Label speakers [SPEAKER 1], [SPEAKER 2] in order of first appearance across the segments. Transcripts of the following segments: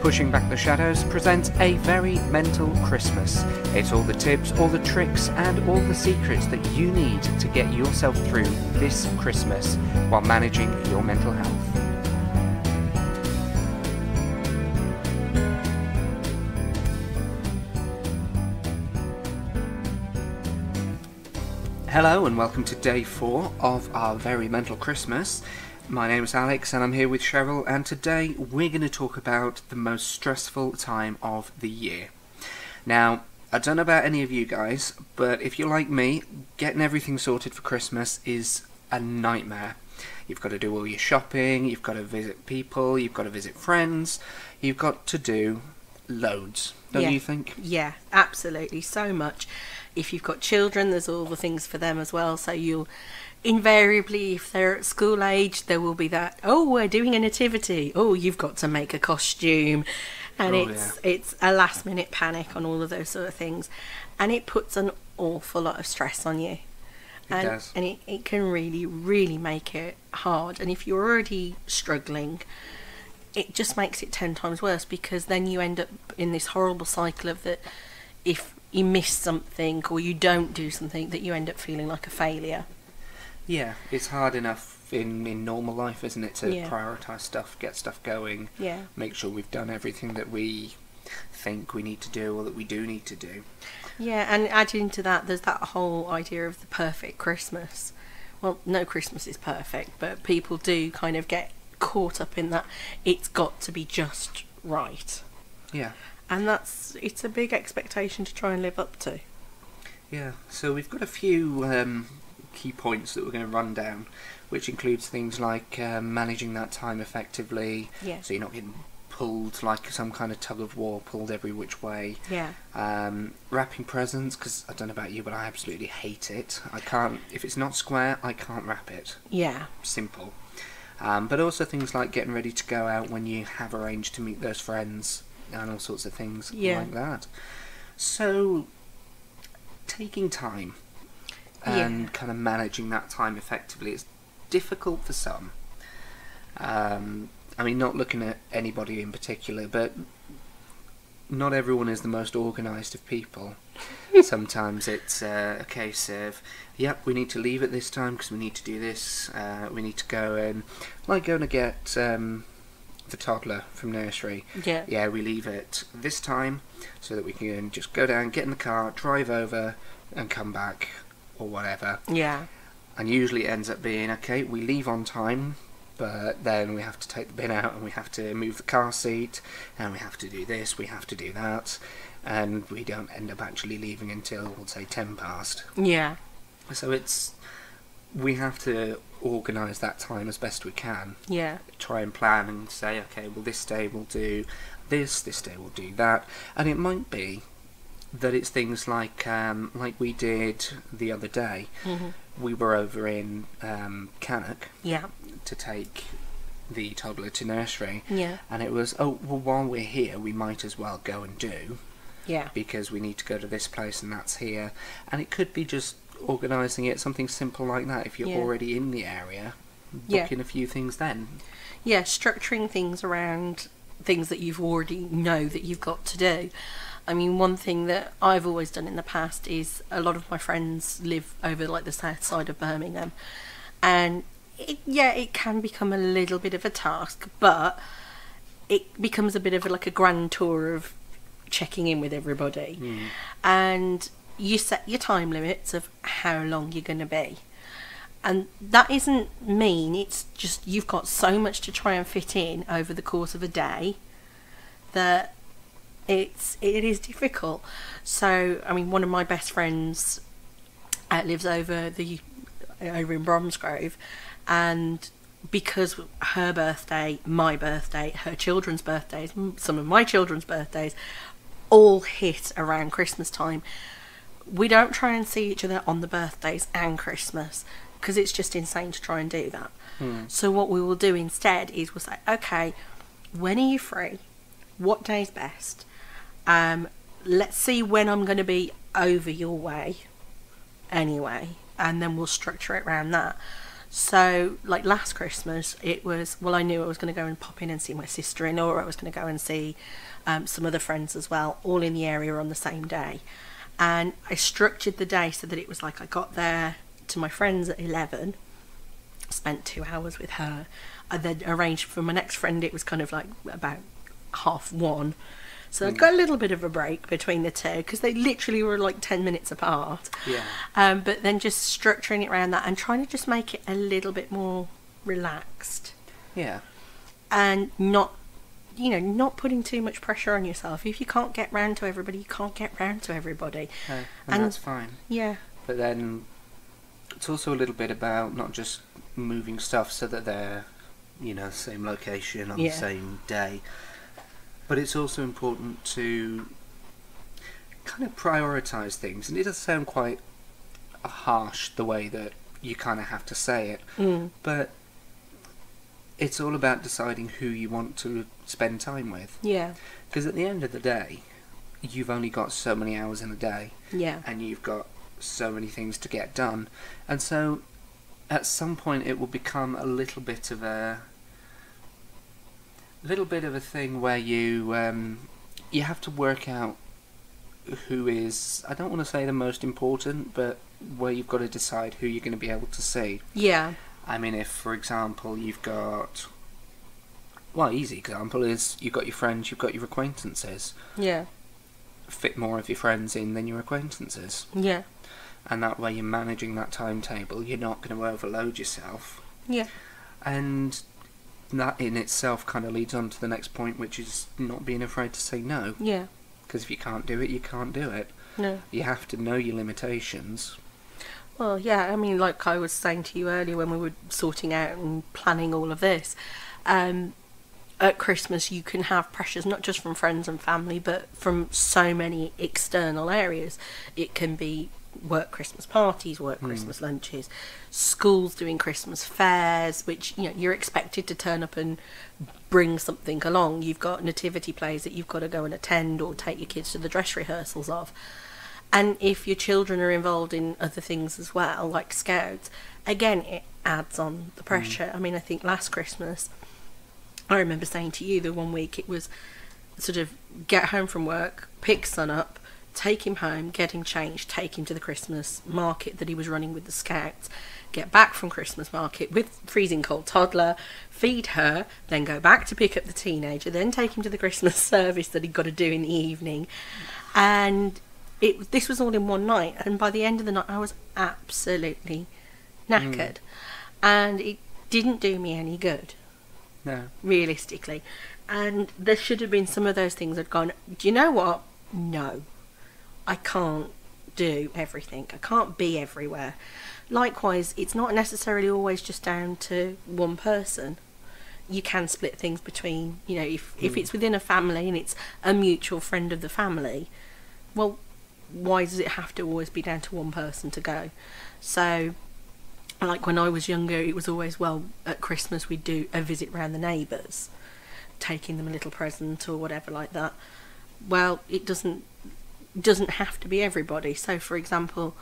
[SPEAKER 1] Pushing Back the Shadows presents A Very Mental Christmas. It's all the tips, all the tricks, and all the secrets that you need to get yourself through this Christmas while managing your mental health. Hello and welcome to day 4 of our Very Mental Christmas. My name is Alex and I'm here with Cheryl, and today we're going to talk about the most stressful time of the year. Now, I don't know about any of you guys, but if you're like me, getting everything sorted for Christmas is a nightmare. You've got to do all your shopping, you've got to visit people, you've got to visit friends, you've got to do loads, don't you think?
[SPEAKER 2] Yeah, absolutely, so much. If you've got children, there's all the things for them as well, so you'll invariably, if they're at school age, there will be that, oh, we're doing a nativity, oh, you've got to make a costume, and it's a last minute panic on all of those sort of things, and it puts an awful lot of stress on you.
[SPEAKER 1] It does.
[SPEAKER 2] And it can really make it hard, and if you're already struggling, it just makes it 10 times worse, because then you end up in this horrible cycle of that if you miss something or you don't do something, that you end up feeling like a failure.
[SPEAKER 1] Yeah, it's hard enough in normal life, isn't it, to prioritise stuff, get stuff going, make sure we've done everything that we think we need to do or that we do need to do. Yeah,
[SPEAKER 2] and adding to that, there's that whole idea of the perfect Christmas. Well, no Christmas is perfect, but people do kind of get caught up in that it's got to be just right.
[SPEAKER 1] Yeah.
[SPEAKER 2] And it's a big expectation to try and live up to.
[SPEAKER 1] Yeah, so we've got a few key points that we're going to run down, which includes things like managing that time effectively, so you're not getting pulled like some kind of tug of war, pulled every which way. Wrapping presents, because I don't know about you, but I absolutely hate it. I can't, if it's not square, I can't wrap it.
[SPEAKER 2] Yeah.
[SPEAKER 1] Simple. But also things like getting ready to go out when you have arranged to meet those friends and all sorts of things like that. So, taking time and kind of managing that time effectively is difficult for some. I mean, not looking at anybody in particular, but not everyone is the most organised of people. Sometimes it's a case of, yep, we need to leave at this time because we need to do this, we need to go and, like going to get the toddler from nursery. Yeah, we leave at this time so that we can just go down, get in the car, drive over and come back or whatever. Yeah. And usually it ends up being, okay, we leave on time, but then we have to take the bin out and we have to move the car seat and we have to do this, we have to do that, and we don't end up actually leaving until, we'll say, 10 past. Yeah. So we have to organise that time as best we can. Yeah. Try and plan and say, okay, well, this day we'll do this day we'll do that. And it might be that it's things like we did the other day. Mm-hmm. We were over in Cannock to take the toddler to nursery. Yeah. And it was, oh, well, while we're here, we might as well go and do. Yeah. Because we need to go to this place and that's here. And it could be just organising it, something simple like that, if you're already in the area, booking a few things then. Yeah, structuring things around things that you've already know that you've got to do. I mean, one thing that I've always done in the past is, a lot of my friends live over like the south side of Birmingham, and it can become a little bit of a task, but it becomes a bit of like a grand tour of checking in with everybody. And you set your time limits of how long you're going to be, and that isn't mean, it's just you've got so much to try and fit in over the course of a day that it is difficult. So I mean, one of my best friends lives over in Bromsgrove, and because her birthday, my birthday, her children's birthdays, some of my children's birthdays all hit around Christmas time, we don't try and see each other on the birthdays and Christmas, because it's just insane to try and do that. So what we will do instead is we'll say, okay, when are you free? What day's best? Let's see when I'm going to be over your way anyway, and then we'll structure it around that.
[SPEAKER 2] So, like last Christmas, it was, well, I knew I was going to go and pop in and see my sister-in-law, or I was going to go and see some other friends as well, all in the area on the same day. And I structured the day so that it was like I got there to my friends at 11, spent 2 hours with her. I then arranged for my next friend, it was kind of like about 1:30. So I'd got a little bit of a break between the two, because they literally were like 10 minutes apart.
[SPEAKER 1] Yeah.
[SPEAKER 2] But then just structuring it around that and trying to just make it a little bit more relaxed.
[SPEAKER 1] Yeah.
[SPEAKER 2] And not putting too much pressure on yourself. If you can't get round to everybody, you can't get round to everybody.
[SPEAKER 1] No, and that's fine.
[SPEAKER 2] Yeah.
[SPEAKER 1] But then it's also a little bit about not just moving stuff so that they're, the same location on the same day. But it's also important to kind of prioritise things. And it does sound quite harsh the way that you kind of have to say it. But it's all about deciding who you want to spend time with.
[SPEAKER 2] Yeah.
[SPEAKER 1] Because at the end of the day, you've only got so many hours in a day.
[SPEAKER 2] Yeah.
[SPEAKER 1] And you've got so many things to get done. And so at some point it will become a little bit of a thing where you have to work out who is, I don't want to say the most important, but where you've got to decide who you're going to be able to see.
[SPEAKER 2] Yeah.
[SPEAKER 1] I mean, if, for example, you've got... Well, easy example is you've got your friends, you've got your acquaintances.
[SPEAKER 2] Yeah.
[SPEAKER 1] Fit more of your friends in than your acquaintances.
[SPEAKER 2] Yeah.
[SPEAKER 1] And that way you're managing that timetable, you're not going to overload yourself.
[SPEAKER 2] Yeah.
[SPEAKER 1] And that in itself kind of leads on to the next point, which is not being afraid to say no.
[SPEAKER 2] Yeah.
[SPEAKER 1] Because if you can't do it, you can't do it.
[SPEAKER 2] No.
[SPEAKER 1] You have to know your limitations.
[SPEAKER 2] Well, yeah, I mean, like I was saying to you earlier when we were sorting out and planning all of this, at Christmas you can have pressures not just from friends and family, but from so many external areas. It can be work Christmas parties, work Christmas lunches, schools doing Christmas fairs, which you're expected to turn up and bring something along. You've got nativity plays that you've got to go and attend or take your kids to the dress rehearsals of. And if your children are involved in other things as well, like Scouts, again, it adds on the pressure. I mean, I think last Christmas, I remember saying to you the one week it was sort of get home from work, pick son up, take him home, get him changed, take him to the Christmas market that he was running with the Scouts, get back from Christmas market with freezing cold toddler, feed her, then go back to pick up the teenager, then take him to the Christmas service that he'd got to do in the evening. And this was all in one night, and by the end of the night I was absolutely knackered. And it didn't do me any good.
[SPEAKER 1] No.
[SPEAKER 2] Realistically. And there should have been some of those things I'd gone, do you know what? No. I can't do everything. I can't be everywhere. Likewise, it's not necessarily always just down to one person. You can split things between, if it's within a family and it's a mutual friend of the family, well, why does it have to always be down to one person to go? So, like when I was younger, it was always, well, at Christmas we'd do a visit round the neighbours, taking them a little present or whatever like that. Well, it doesn't have to be everybody. So, for example,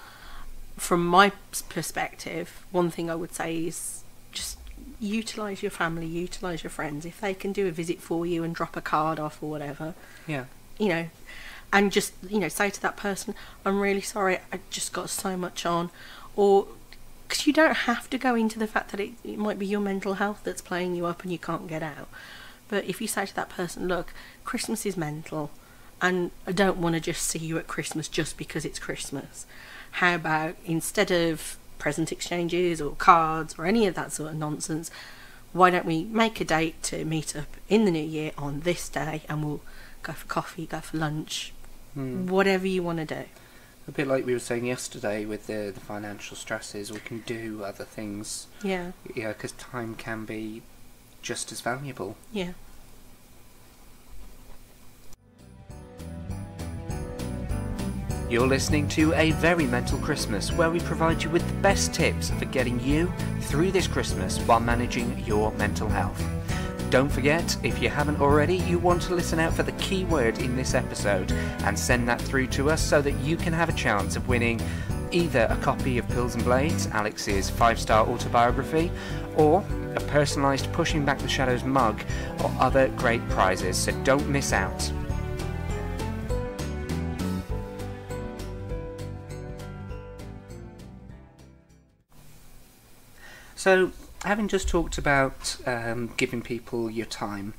[SPEAKER 2] from my perspective, one thing I would say is just utilise your family, utilise your friends. If they can do a visit for you and drop a card off or whatever, and just, say to that person, I'm really sorry, I just got so much on. Or, because you don't have to go into the fact that it might be your mental health that's playing you up and you can't get out. But if you say to that person, look, Christmas is mental, and I don't want to just see you at Christmas just because it's Christmas. How about, instead of present exchanges or cards or any of that sort of nonsense, why don't we make a date to meet up in the new year on this day, and we'll go for coffee, go for lunch, whatever you want to do.
[SPEAKER 1] A bit like we were saying yesterday with the financial stresses, we can do other things.
[SPEAKER 2] Yeah.
[SPEAKER 1] Yeah, because time can be just as valuable.
[SPEAKER 2] Yeah.
[SPEAKER 1] You're listening to A Very Mental Christmas, where we provide you with the best tips for getting you through this Christmas while managing your mental health. Don't forget, if you haven't already, you want to listen out for the key word in this episode and send that through to us so that you can have a chance of winning either a copy of Pills and Blades, Alex's 5-star autobiography, or a personalised Pushing Back the Shadows mug, or other great prizes, so don't miss out. So, having just talked about giving people your time,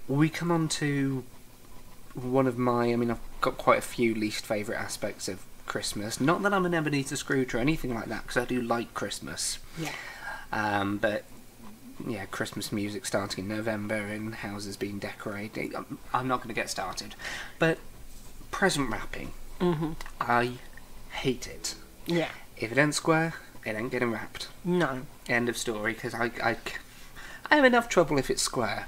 [SPEAKER 1] we come on to one of my, I've got quite a few least favourite aspects of Christmas. Not that I'm an Ebenezer Scrooge or anything like that, because I do like Christmas.
[SPEAKER 2] Yeah.
[SPEAKER 1] But, yeah, Christmas music starting in November and houses being decorated. I'm not going to get started. But present wrapping, I hate it.
[SPEAKER 2] Yeah.
[SPEAKER 1] If it ain't square, it ain't getting wrapped.
[SPEAKER 2] No.
[SPEAKER 1] End of story, because I have enough trouble if it's square.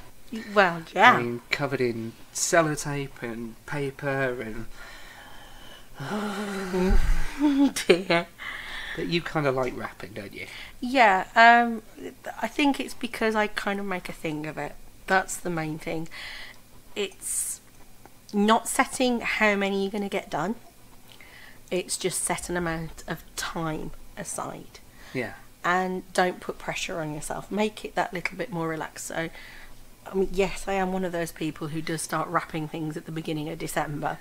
[SPEAKER 2] Well, yeah.
[SPEAKER 1] I mean, covered in sellotape and paper and...
[SPEAKER 2] Oh dear.
[SPEAKER 1] But you kind of like wrapping, don't you?
[SPEAKER 2] Yeah, I think it's because I kind of make a thing of it. That's the main thing. It's not setting how many you're going to get done. It's just set an amount of time aside.
[SPEAKER 1] Yeah.
[SPEAKER 2] And don't put pressure on yourself. Make it that little bit more relaxed. So, I mean, yes, I am one of those people who does start wrapping things at the beginning of December.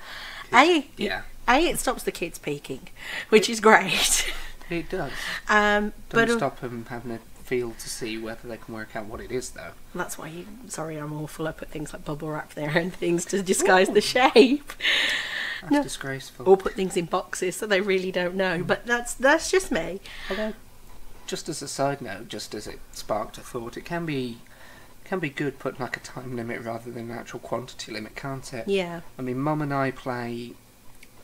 [SPEAKER 2] It stops the kids peeking, which is great.
[SPEAKER 1] It does.
[SPEAKER 2] Don't
[SPEAKER 1] stop them having a feel to see whether they can work out what it is, though.
[SPEAKER 2] That's why sorry, I'm awful. I put things like bubble wrap there and things to disguise the shape.
[SPEAKER 1] That's disgraceful.
[SPEAKER 2] Or put things in boxes so they really don't know. But that's just me.
[SPEAKER 1] Although, just as a side note, just as it sparked a thought, it can be good putting like a time limit rather than an actual quantity limit, can't it?
[SPEAKER 2] Yeah.
[SPEAKER 1] I mean, Mum and I play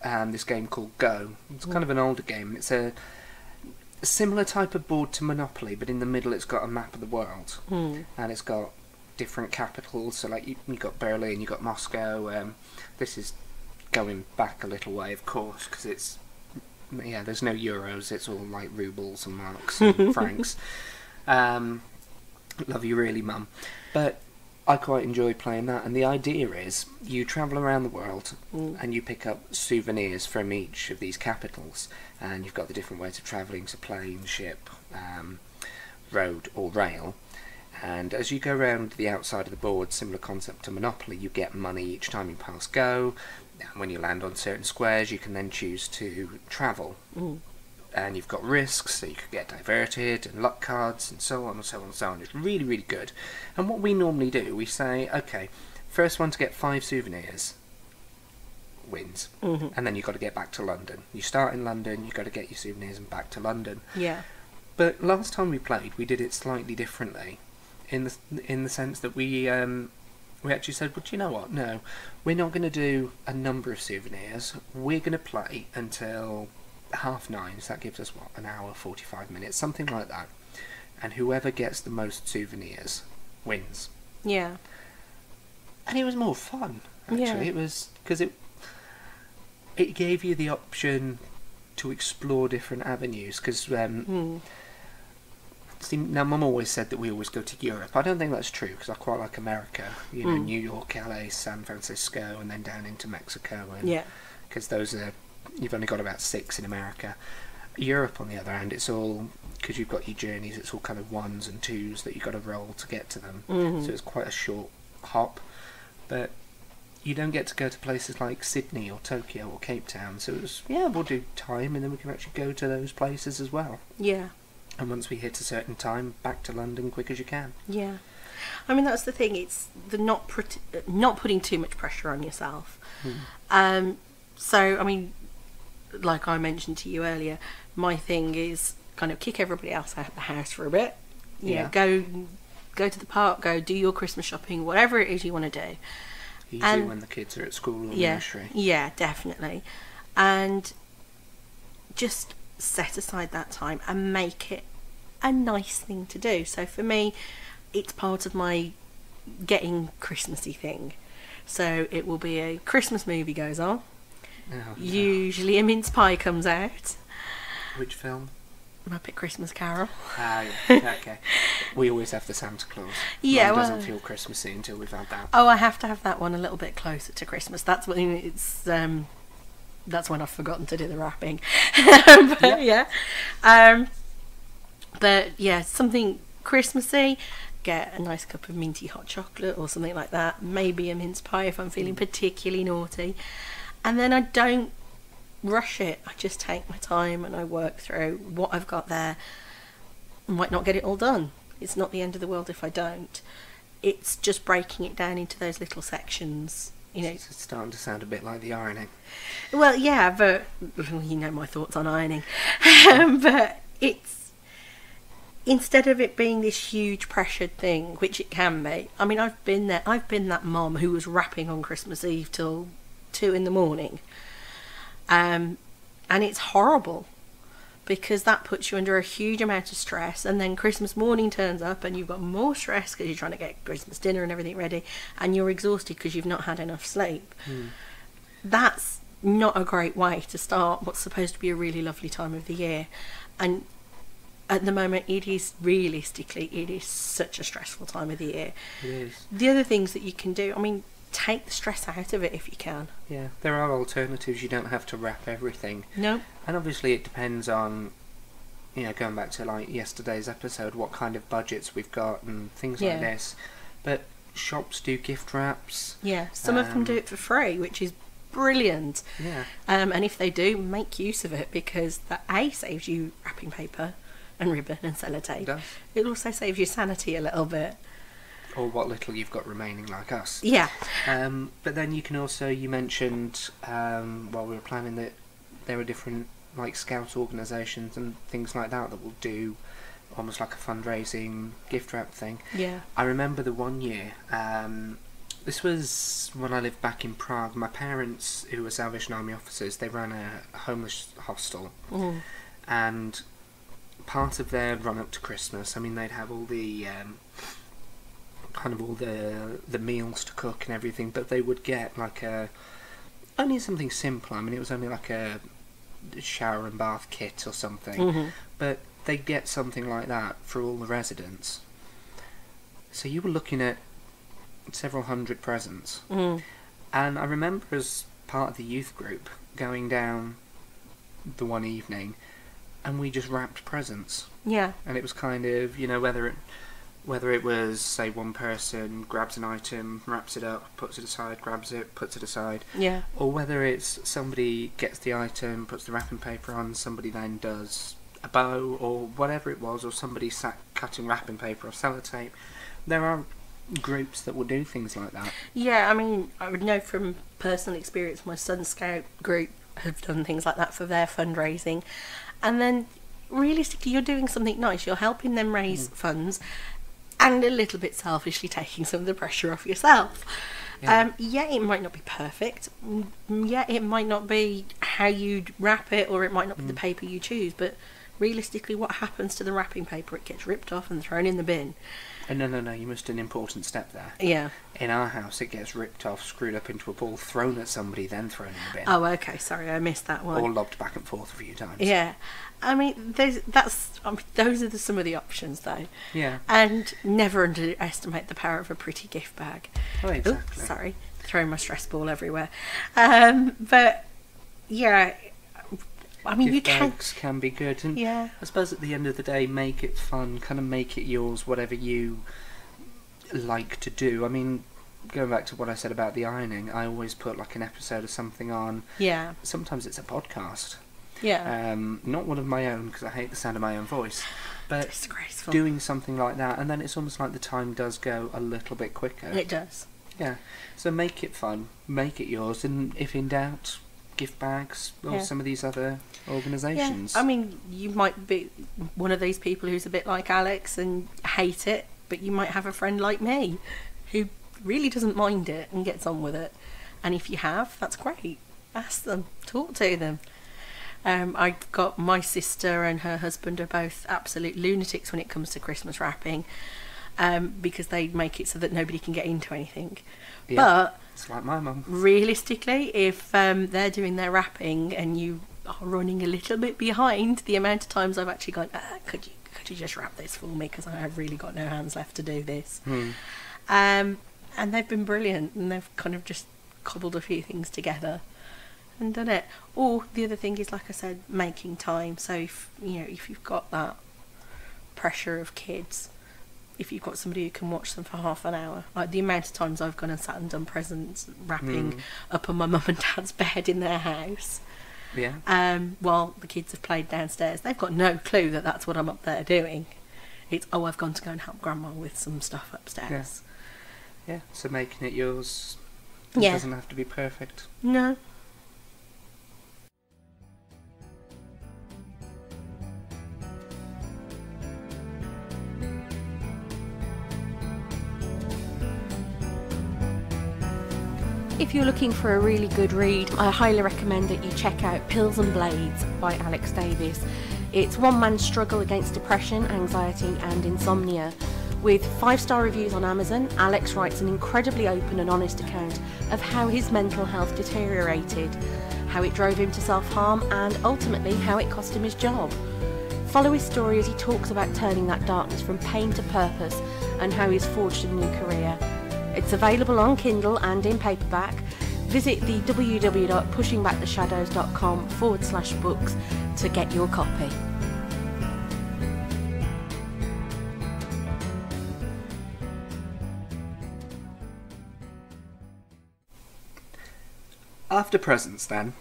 [SPEAKER 1] this game called Go. It's kind of an older game. It's a similar type of board to Monopoly, but in the middle it's got a map of the world. And it's got different capitals. So like you got Berlin, you got Moscow. This is going back a little way, of course, because it's... Yeah, there's no euros, it's all like rubles and marks and francs. Love you really, Mum. But I quite enjoy playing that, and the idea is you travel around the world and you pick up souvenirs from each of these capitals, and you've got the different ways of travelling, so plane, ship, road or rail. And as you go around the outside of the board, similar concept to Monopoly, you get money each time you pass Go. And when you land on certain squares, you can then choose to travel. And you've got risks, so you could get diverted, and luck cards, and so on and so on and so on. It's really, really good. And what we normally do, we say, okay, first one to get 5 souvenirs wins. And then you've got to get back to London. You start in London, you've got to get your souvenirs and back to London.
[SPEAKER 2] Yeah.
[SPEAKER 1] But last time we played, we did it slightly differently, in the sense that we actually said, well, do you know what? No, we're not going to do a number of souvenirs. We're going to play until 9:30, so that gives us, what, an hour, 45 minutes, something like that. And whoever gets the most souvenirs wins.
[SPEAKER 2] Yeah.
[SPEAKER 1] And it was more fun, actually.
[SPEAKER 2] Yeah.
[SPEAKER 1] It was, because it gave you the option to explore different avenues, because... See, now, Mum always said that we always go to Europe. I don't think that's true, because I quite like America. You know, New York, LA, San Francisco, and then down into Mexico. And, because those are... You've only got about 6 in America. Europe, on the other hand, it's all... Because you've got your journeys, it's all kind of 1s and 2s that you've got to roll to get to them. So it's quite a short hop. But you don't get to go to places like Sydney or Tokyo or Cape Town. So it was, yeah, we'll do time, and then we can actually go to those places as well.
[SPEAKER 2] Yeah.
[SPEAKER 1] And once we hit a certain time, back to London quick as you can.
[SPEAKER 2] Yeah. I mean, that's the thing. It's the not putting too much pressure on yourself. So, I mean, like I mentioned to you earlier, my thing is kind of kick everybody else out of the house for a bit. Yeah. Go to the park, go do your Christmas shopping, whatever it is you want to do.
[SPEAKER 1] Easy when the kids are at school or nursery.
[SPEAKER 2] Yeah, definitely. And just set aside that time and make it a nice thing to do. So for me, it's part of my getting Christmassy thing. So it will be a Christmas movie goes on.
[SPEAKER 1] Oh,
[SPEAKER 2] Usually a mince pie comes out.
[SPEAKER 1] Which film?
[SPEAKER 2] Muppet Christmas Carol.
[SPEAKER 1] Ah, yeah. Okay. We always have the Santa Claus.
[SPEAKER 2] Yeah,
[SPEAKER 1] Mum doesn't feel Christmassy until we've had that.
[SPEAKER 2] Oh, I have to have that one a little bit closer to Christmas. That's when it's that's when I've forgotten to do the wrapping. But but yeah, something Christmassy. Get a nice cup of minty hot chocolate or something like that. Maybe a mince pie if I'm feeling particularly naughty. And then I don't rush it. I just take my time and I work through what I've got there. I might not get it all done. It's not the end of the world if I don't. It's just breaking it down into those little sections.
[SPEAKER 1] It's starting to sound a bit like the ironing.
[SPEAKER 2] Well, yeah, but you know my thoughts on ironing. But it's, instead of it being this huge pressured thing, which it can be. I mean, I've been there. I've been that mom who was wrapping on Christmas Eve till 2 a.m. And it's horrible because that puts you under a huge amount of stress, and then Christmas morning turns up and you've got more stress because you're trying to get Christmas dinner and everything ready, and you're exhausted because you've not had enough sleep. That's not a great way to start what's supposed to be a really lovely time of the year. And at the moment, it is such a stressful time of the year.
[SPEAKER 1] It is.
[SPEAKER 2] The other things that you can do, I mean, take the stress out of it if you can.
[SPEAKER 1] Yeah, there are alternatives. You don't have to wrap everything.
[SPEAKER 2] No.
[SPEAKER 1] And obviously it depends on, going back to like yesterday's episode, what kind of budgets we've got and things like this. But shops do gift wraps.
[SPEAKER 2] Yeah, some of them do it for free, which is brilliant.
[SPEAKER 1] Yeah.
[SPEAKER 2] And if they do, make use of it, because that saves you wrapping paper and ribbon and sellotape.
[SPEAKER 1] It does.
[SPEAKER 2] It also saves you sanity a little bit.
[SPEAKER 1] Or what little you've got remaining, like us.
[SPEAKER 2] Yeah.
[SPEAKER 1] But then you can also, you mentioned while we were planning that there are different like scout organisations and things like that will do almost like a fundraising gift wrap thing.
[SPEAKER 2] Yeah.
[SPEAKER 1] I remember the one year, this was when I lived back in Prague. My parents, who were Salvation Army officers, they ran a homeless hostel. And part of their run up to Christmas, I mean, they'd have all the kind of all the meals to cook and everything, but they would get like only something simple. I mean, it was only like a shower and bath kit or something, but they'd get something like that for all the residents. So you were looking at several hundred presents. And I remember as part of the youth group going down the one evening and we just wrapped presents.
[SPEAKER 2] Yeah.
[SPEAKER 1] And it was kind of, whether it was, say, one person grabs an item, wraps it up, puts it aside, grabs it, puts it aside.
[SPEAKER 2] Yeah.
[SPEAKER 1] Or whether it's somebody gets the item, puts the wrapping paper on, somebody then does a bow or whatever it was, or somebody sat cutting wrapping paper or sellotape. There are groups that will do things like that.
[SPEAKER 2] Yeah, I mean, I would know from personal experience, my son's scout group have done things like that for their fundraising. And then, realistically, you're doing something nice. You're helping them raise funds and a little bit selfishly taking some of the pressure off yourself. Yeah, it might not be perfect. Yeah, it might not be how you'd wrap it, or it might not be the paper you choose, but realistically, what happens to the wrapping paper? It gets ripped off and thrown in the bin.
[SPEAKER 1] No, you missed an important step there.
[SPEAKER 2] Yeah.
[SPEAKER 1] In our house, it gets ripped off, screwed up into a ball, thrown at somebody, then thrown in the bin.
[SPEAKER 2] Oh, okay, sorry, I missed that one.
[SPEAKER 1] Or lobbed back and forth a few times.
[SPEAKER 2] Yeah. I mean, those are some of the options, though.
[SPEAKER 1] Yeah.
[SPEAKER 2] And never underestimate the power of a pretty gift bag.
[SPEAKER 1] Oh, exactly.
[SPEAKER 2] Oops, sorry, throwing my stress ball everywhere. But, yeah, I mean,
[SPEAKER 1] gift bags can be good, and
[SPEAKER 2] yeah.
[SPEAKER 1] I suppose at the end of the day, make it fun, kind of make it yours, whatever you like to do. I mean, going back to what I said about the ironing, I always put like an episode of something on.
[SPEAKER 2] Yeah.
[SPEAKER 1] Sometimes it's a podcast.
[SPEAKER 2] Yeah.
[SPEAKER 1] Not one of my own, because I hate the sound of my own voice, but
[SPEAKER 2] disgraceful. Doing
[SPEAKER 1] something like that, and then it's almost like the time does go a little bit quicker.
[SPEAKER 2] It does.
[SPEAKER 1] Yeah. So make it fun, make it yours, and if in doubt, gift bags or some of these other organisations.
[SPEAKER 2] Yeah. I mean, you might be one of these people who's a bit like Alex and hate it, but you might have a friend like me who really doesn't mind it and gets on with it. And if you have, that's great. Ask them, talk to them. I've got my sister and her husband are both absolute lunatics when it comes to Christmas wrapping, because they make it so that nobody can get into anything.
[SPEAKER 1] Yeah. But it's like my mum.
[SPEAKER 2] Realistically, if they're doing their wrapping and you are running a little bit behind, the amount of times I've actually gone, could you just wrap this for me, because I have really got no hands left to do this. And they've been brilliant, and they've kind of just cobbled a few things together. and done it. Or the other thing is, like I said, making time. So if you've got that pressure of kids, if you've got somebody who can watch them for half an hour, like the amount of times I've gone and sat and done presents wrapping up on my mum and dad's bed in their house, while the kids have played downstairs, they've got no clue that that's what I'm up there doing. It's, I've gone to go and help grandma with some stuff upstairs.
[SPEAKER 1] Yeah, so making it yours, it doesn't have to be perfect.
[SPEAKER 2] No.
[SPEAKER 3] If you're looking for a really good read, I highly recommend that you check out Pills and Blades by Alex Davis. It's one man's struggle against depression, anxiety and insomnia. With 5-star reviews on Amazon, Alex writes an incredibly open and honest account of how his mental health deteriorated, how it drove him to self-harm and ultimately how it cost him his job. Follow his story as he talks about turning that darkness from pain to purpose and how he's forged a new career. It's available on Kindle and in paperback. Visit the www.pushingbacktheshadows.com/books to get your copy.
[SPEAKER 1] After presents then,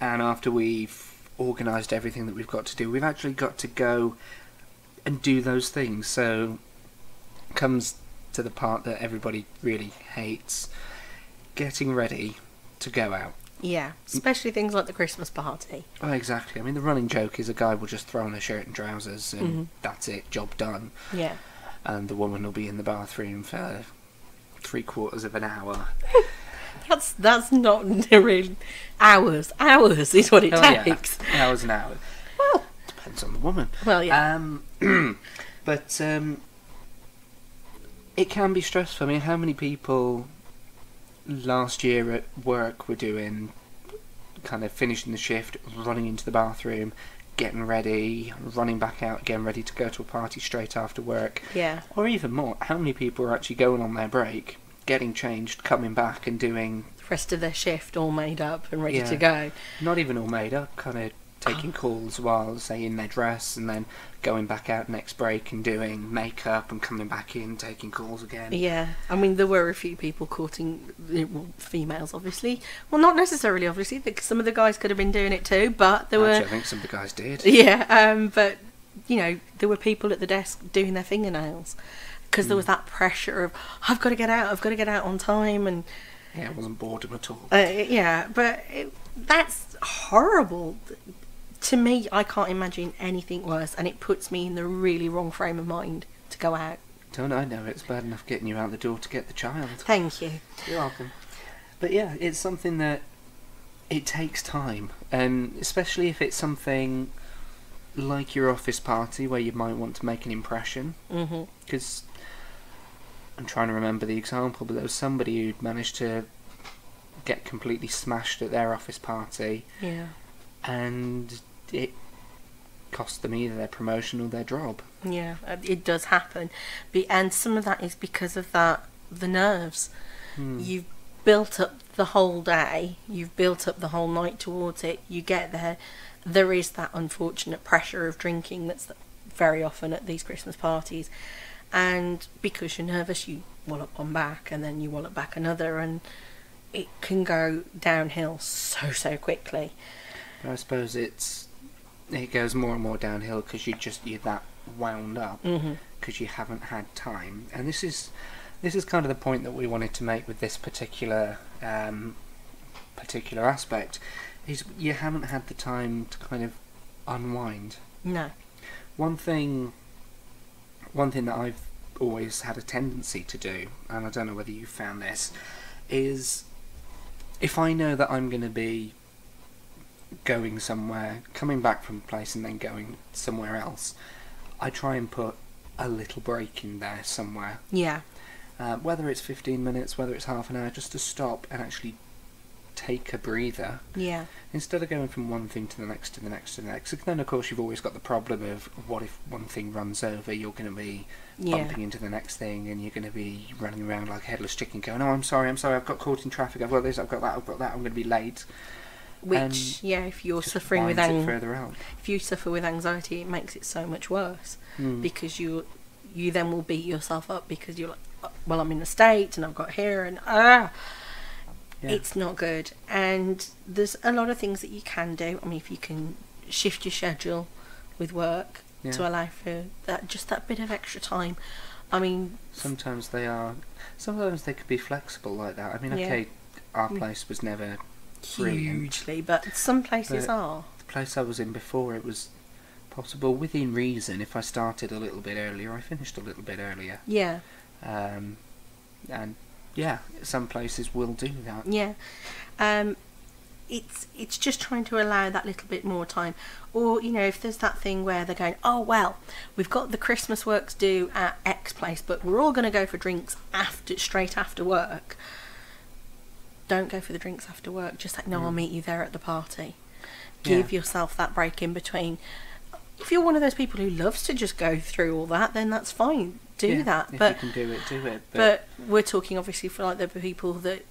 [SPEAKER 1] and after we've organised everything that we've got to do, we've actually got to go and do those things. So comes to the part that everybody really hates, getting ready to go out.
[SPEAKER 2] Yeah, especially things like the Christmas party.
[SPEAKER 1] Oh, exactly. I mean, the running joke is a guy will just throw on a shirt and trousers and that's it, job done.
[SPEAKER 2] Yeah.
[SPEAKER 1] And the woman will be in the bathroom for 3/4 of an hour.
[SPEAKER 2] That's not really hours. Hours is what it takes.
[SPEAKER 1] Yeah. Hours and hours. Well, depends on the woman.
[SPEAKER 2] Well, yeah.
[SPEAKER 1] But it can be stressful. I mean, how many people last year at work were doing kind of finishing the shift, running into the bathroom, getting ready, running back out again, ready to go to a party straight after work?
[SPEAKER 2] Yeah.
[SPEAKER 1] Or even more, how many people are actually going on their break, getting changed, coming back and doing
[SPEAKER 2] the rest of their shift all made up and ready to go?
[SPEAKER 1] Not even all made up, kind of taking calls while, say, in their dress, and then going back out next break and doing makeup and coming back in, taking calls again.
[SPEAKER 2] Yeah, I mean, there were a few people courting, well, females, obviously. Well, not necessarily, obviously. Some of the guys could have been doing it too, but there
[SPEAKER 1] Actually,
[SPEAKER 2] were...
[SPEAKER 1] I think some of the guys did.
[SPEAKER 2] Yeah, but, you know, there were people at the desk doing their fingernails because there was that pressure of, I've got to get out on time, and...
[SPEAKER 1] Yeah, it wasn't boredom at all.
[SPEAKER 2] Yeah, but that's horrible. To me, I can't imagine anything worse, and it puts me in the really wrong frame of mind to go out.
[SPEAKER 1] Don't I know, it's bad enough getting you out the door to get the child.
[SPEAKER 2] Thank you.
[SPEAKER 1] You're welcome. But yeah, it's something that it takes time, and especially if it's something like your office party where you might want to make an impression. Because I'm trying to remember the example, but there was somebody who'd managed to get completely smashed at their office party.
[SPEAKER 2] Yeah.
[SPEAKER 1] And it cost them either their promotion or their job.
[SPEAKER 2] Yeah, it does happen. And some of that is because of that, the nerves. You've built up the whole day, you've built up the whole night towards it, you get there is that unfortunate pressure of drinking that's very often at these Christmas parties. And because you're nervous, you wallop one back, and then you wallop back another, and it can go downhill so quickly.
[SPEAKER 1] I suppose it goes more and more downhill because you're that wound up because you haven't had time. And this is kind of the point that we wanted to make with this particular aspect, is you haven't had the time to kind of unwind.
[SPEAKER 2] No.
[SPEAKER 1] One thing that I've always had a tendency to do, and I don't know whether you've found this, is if I know that I'm going to be going somewhere, coming back from a place and then going somewhere else, I try and put a little break in there somewhere.
[SPEAKER 2] Yeah.
[SPEAKER 1] Whether it's 15 minutes, whether it's half an hour, just to stop and actually take a breather.
[SPEAKER 2] Yeah.
[SPEAKER 1] Instead of going from one thing to the next, to the next, to the next. Then, of course, you've always got the problem of what if one thing runs over, you're going to be bumping into the next thing, and you're going to be running around like a headless chicken going, oh, I'm sorry, I've got caught in traffic, I've got this, I've got that, I'm going to be late.
[SPEAKER 2] Which, if you're
[SPEAKER 1] just
[SPEAKER 2] suffering with
[SPEAKER 1] further out.
[SPEAKER 2] if you suffer with anxiety, it makes it so much worse because you then will beat yourself up because you're like, "Oh, well, I'm in the States and I've got here and it's not good." And there's a lot of things that you can do. I mean, if you can shift your schedule with work to allow for that bit of extra time. I mean,
[SPEAKER 1] sometimes they could be flexible like that. I mean, okay, our place was never
[SPEAKER 2] hugely, but some places are.
[SPEAKER 1] The place I was in before, it was possible within reason. If I started a little bit earlier, I finished a little bit earlier.
[SPEAKER 2] Yeah.
[SPEAKER 1] And some places will do that.
[SPEAKER 2] Yeah. It's just trying to allow that little bit more time. Or, if there's that thing where they're going, oh, well, we've got the Christmas works due at X place, but we're all going to go for drinks straight after work. Don't go for the drinks after work. Just say, no, I'll meet you there at the party. Give yourself that break in between. If you're one of those people who loves to just go through all that, then that's fine. Do that.
[SPEAKER 1] If
[SPEAKER 2] but
[SPEAKER 1] you can do it, do it.
[SPEAKER 2] But we're talking obviously for like the people that,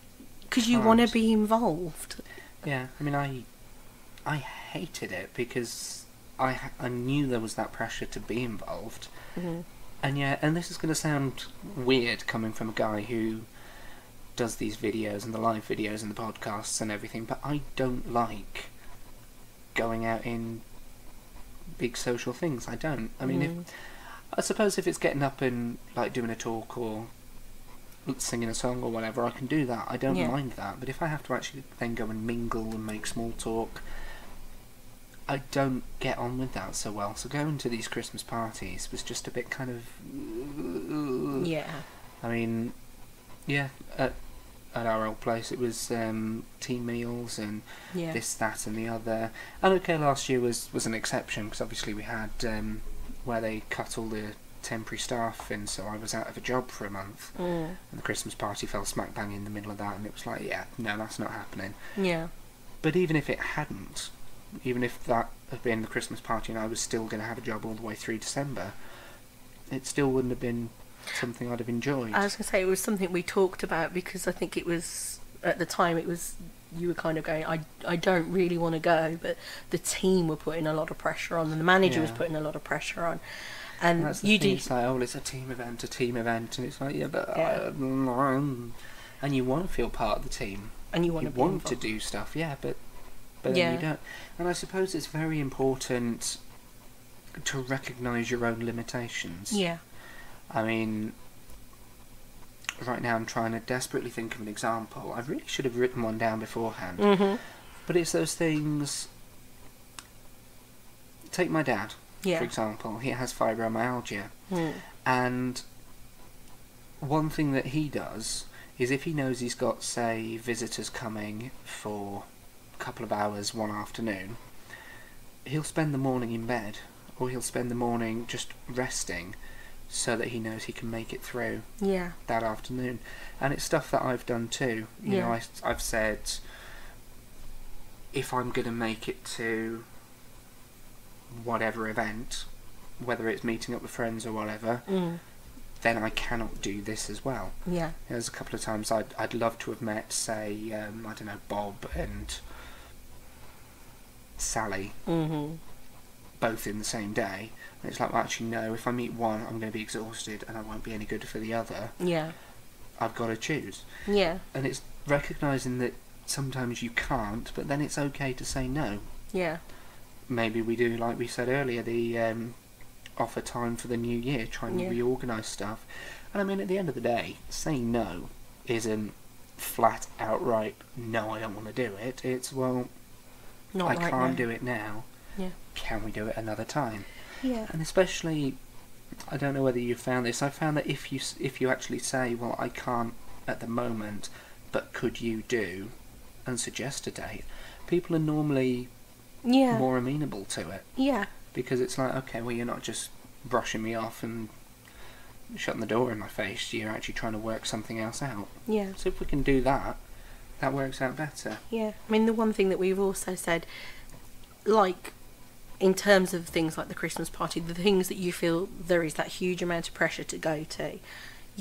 [SPEAKER 2] because you want to be involved.
[SPEAKER 1] Yeah, I mean, I hated it because I knew there was that pressure to be involved, and this is going to sound weird coming from a guy who does these videos and the live videos and the podcasts and everything, but I don't like going out in big social things. I don't. I mean, I suppose if it's getting up and like doing a talk or singing a song or whatever, I can do that. I don't mind that. But if I have to actually then go and mingle and make small talk, I don't get on with that so well. So going to these Christmas parties was just a bit kind of... I mean, at our old place it was team meals and this, that and the other. And okay, last year was an exception because obviously we had where they cut all the temporary staff in, so I was out of a job for a month, and the Christmas party fell smack bang in the middle of that, and it was like, no, that's not happening. But even if it hadn't, even if that had been the Christmas party and I was still going to have a job all the way through December, it still wouldn't have been something I'd have enjoyed.
[SPEAKER 2] I was going to say, it was something we talked about because I think it was, at the time, you were kind of going, I don't really want to go, but the team were putting a lot of pressure on, and the manager was putting a lot of pressure on. And
[SPEAKER 1] that's the
[SPEAKER 2] you
[SPEAKER 1] thing,
[SPEAKER 2] did.
[SPEAKER 1] It's like, oh, it's a team event, and it's like, and you want to feel part of the team,
[SPEAKER 2] and you want
[SPEAKER 1] to do stuff, but then you don't. And I suppose it's very important to recognise your own limitations. I mean, right now I'm trying to desperately think of an example. I really should have written one down beforehand. But it's those things. Take my dad. For example, he has fibromyalgia, and one thing that he does is if he knows he's got, say, visitors coming for a couple of hours one afternoon, he'll spend the morning in bed, or he'll spend the morning just resting, so that he knows he can make it through that afternoon. And it's stuff that I've done too. You know, I've said, if I'm going to make it to whatever event, whether it's meeting up with friends or whatever, then I cannot do this as well. There's a couple of times I'd love to have met, say, I don't know, Bob and Sally, both in the same day. And it's like, well, actually, no, if I meet one, I'm going to be exhausted and I won't be any good for the other. I've got to choose. And it's recognising that sometimes you can't, but then it's okay to say no. Maybe we do, like we said earlier, the offer time for the new year, trying to reorganise stuff. And I mean, at the end of the day, saying no isn't flat outright, no, I don't want to do it. It's, well, I can't do it now. Can we do it another time? And especially, I don't know whether you found this, I found that if you actually say, well, I can't at the moment, but could you do, and suggest a date, people are normally more amenable to it. Because it's like, okay, well, you're not just brushing me off and shutting the door in my face, you're actually trying to work something else out. So if we can do that, that works out better.
[SPEAKER 2] I mean, the one thing that we've also said, like, in terms of things like the Christmas party, the things that you feel there is that huge amount of pressure to go to,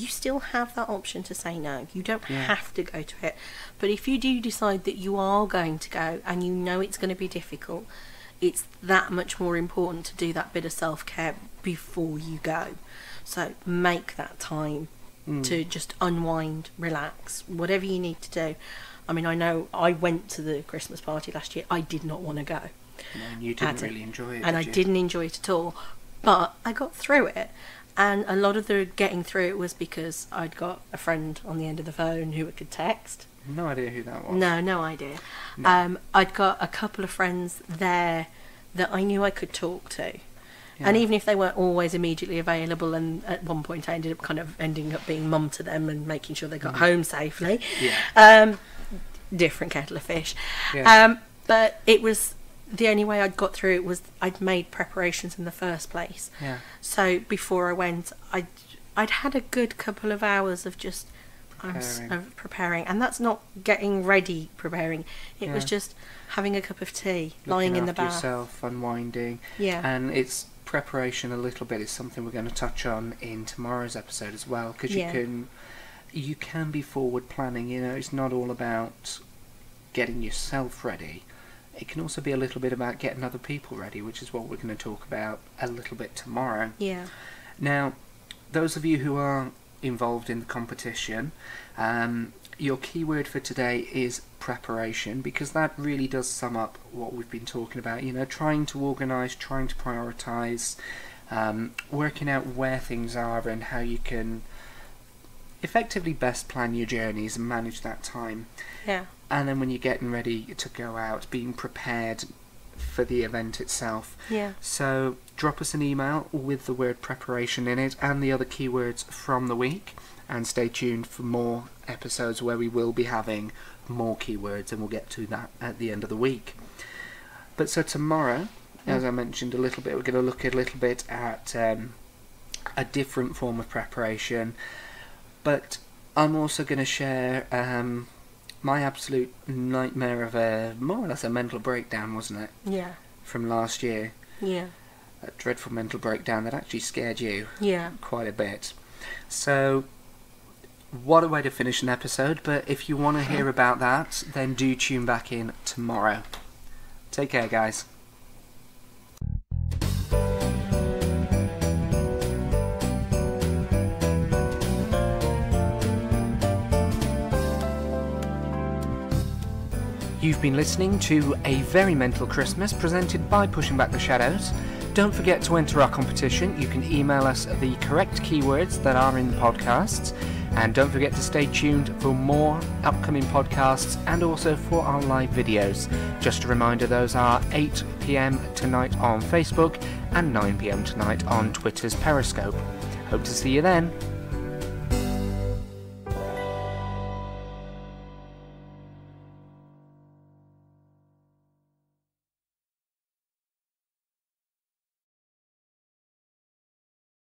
[SPEAKER 2] you still have that option to say no. You don't
[SPEAKER 1] Yeah.
[SPEAKER 2] have to go to it. But if you do decide that you are going to go and you know it's going to be difficult, it's that much more important to do that bit of self-care before you go. So make that time to just unwind, relax, whatever you need to do. I mean, I know I went to the Christmas party last year. I did not want to go.
[SPEAKER 1] No, you didn't really enjoy it,
[SPEAKER 2] and I didn't enjoy it at all. But I got through it. And a lot of the getting through it was because I'd got a friend on the end of the phone who I could text.
[SPEAKER 1] No idea who that was.
[SPEAKER 2] No idea.
[SPEAKER 1] No.
[SPEAKER 2] I'd got a couple of friends there that I knew I could talk to.
[SPEAKER 1] Yeah.
[SPEAKER 2] And even if they weren't always immediately available, and at one point I ended up kind of ending up being mum to them and making sure they got home safely.
[SPEAKER 1] Yeah.
[SPEAKER 2] Different kettle of fish.
[SPEAKER 1] Yeah.
[SPEAKER 2] But it was the only way I'd got through it was I'd made preparations in the first place.
[SPEAKER 1] Yeah.
[SPEAKER 2] So before I went, I'd had a good couple of hours of just preparing, and that's not getting ready preparing. It was just having a cup of tea, lying in the bath,
[SPEAKER 1] yourself, unwinding.
[SPEAKER 2] Yeah.
[SPEAKER 1] And it's preparation a little bit is something we're going to touch on in tomorrow's episode as well, because you can be forward planning. You know, it's not all about getting yourself ready. It can also be a little bit about getting other people ready, which is what we're going to talk about a little bit tomorrow.
[SPEAKER 2] Yeah.
[SPEAKER 1] Now, those of you who are involved in the competition, your keyword for today is preparation, because that really does sum up what we've been talking about. You know, trying to organise, trying to prioritise, working out where things are and how you can effectively best plan your journeys and manage that time.
[SPEAKER 2] Yeah.
[SPEAKER 1] And then when you're getting ready to go out, being prepared for the event itself.
[SPEAKER 2] Yeah.
[SPEAKER 1] So drop us an email with the word preparation in it and the other keywords from the week, and stay tuned for more episodes where we will be having more keywords, and we'll get to that at the end of the week. But so tomorrow, as I mentioned a little bit, we're going to look a little bit at a different form of preparation, but I'm also going to share my absolute nightmare of more or less a mental breakdown, wasn't it?
[SPEAKER 2] Yeah.
[SPEAKER 1] From last year.
[SPEAKER 2] Yeah.
[SPEAKER 1] A dreadful mental breakdown that actually scared you.
[SPEAKER 2] Yeah.
[SPEAKER 1] Quite a bit. So, what a way to finish an episode, but if you want to hear about that, then do tune back in tomorrow. Take care, guys. You've been listening to A Very Mental Christmas, presented by Pushing Back the Shadows. Don't forget to enter our competition. You can email us the correct keywords that are in the podcasts. And don't forget to stay tuned for more upcoming podcasts and also for our live videos. Just a reminder, those are 8 PM tonight on Facebook and 9 PM tonight on Twitter's Periscope. Hope to see you then.